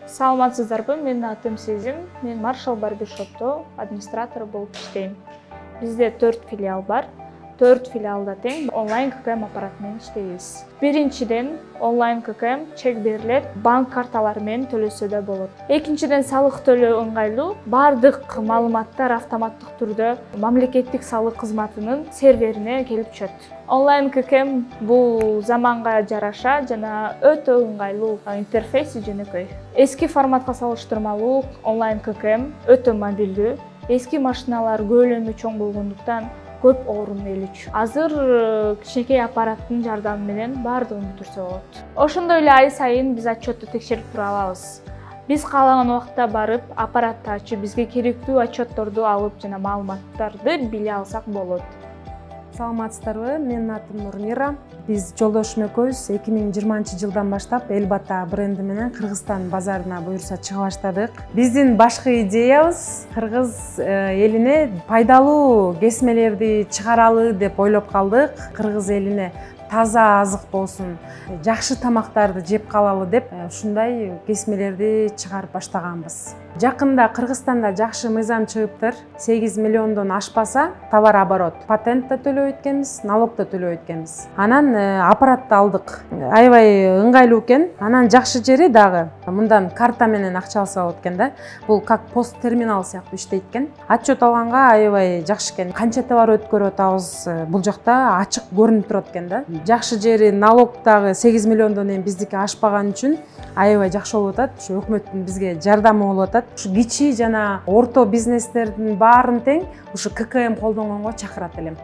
Саламатсыздарбы, менин атым Сезим. Мен Marshall Barbershop'то администратор болуп иштейм. Бизде 4 филиал бар. 4 филиалда тең онлайн ККМ аппараты менен иштейбиз. Биринчиден онлайн ККМ чек берилет, банк карталары менен төлөсө да болот. Экинчиден салык төлөө ыңгайлуу, бардык маалыматтар автоматтык түрдө мамлекеттик салык кызматынын серверине келип түшөт. Онлайн ККМ бул заманга жараша жана өтө ыңгайлуу, интерфейси жөнөкөй. Эски форматка салыштырмалуу онлайн ККМ өтө мобилдүү. Эски машиналар көлөмү чоң болгондуктан көп орун ээлүүчү. Азыр кичинекей аппараттын жардамы менен баардыгын бүтүрсө болот. Ошондой эле ай сайын биз отчетту текшерип тура алабыз. Биз каалаган убакта барып, аппаратты ачып, бизге керектүү отчетторду алып жана маалыматтарды биле алсак болот. Саламатсыздарбы, менин атым Нурмира. Биз жолдошум экөөбүз 2020-жылдан баштап Элбата бренди менен Кыргызстан базарына буюрса чыга баштадык. Биздин башкы идеябыз Кыргыз элине пайдалуу кесмелерди чыгаралы деп ойлоп калдык. Кыргыз элине таза азык болсун, жакшы тамактарды жеп калалы деп ушундай кесмелерди чыгарып баштаганбыз. Жакында Кыргызстанда жакшы мыйзам чыгыптыр. 8 миллиондон ашпаса товар оборот. Патент да төлөп өткөнбүз, налог да төлөп өткөнбүз. Анан аппаратты алдык. Аябай ыңгайлуу экен. Анан жакшы жери дагы мындан карта менен акча алса болот экен да. Бул как пост терминал сыяктуу иштейт экен. Отчет алганга аябай жакшы экен. Канча товар өткөрүп атабыз бул жакта ачык көрүнүп турат экен да. Жакшы жери налог дагы 8 миллиондон эми биздики ашпаган үчүн аябай жакшы болуп атат. Ушу өкмөттүн бизге жардамы болуп атат. Ушу кичи жана орто бизнестердин баарын тең ушу ККМ колдонгонго чакырат элем.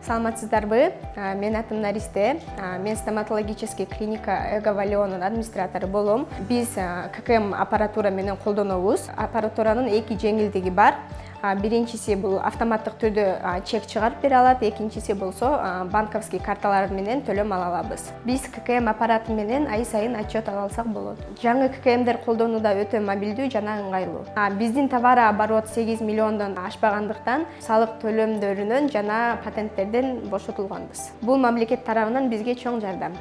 Саламатсыздарбы, менин атым Наристе. Мен стоматологический клиника Эго Валионун администратору болом. Биз ККМ аппаратура менен колдонобуз. Аппаратуранын эки жеңилдиги бар. Биринчиси бул автоматтык түрдө чек чыгарып бере алат, экинчиси болсо банковский карталар менен төлөм ала алабыз. Биз ККМ аппараты менен ай сайын отчет ала алсак болот. Жаңы ККМдер колдонууда өтө мобилдүү жана ыңгайлуу. Биздин товар оборот 8 миллиондон ашпагандыктан салык төлөмдөрүнөн жана патенттерден бошотулганбыз. Бул мамлекет тарабынан бизге чоң жардам.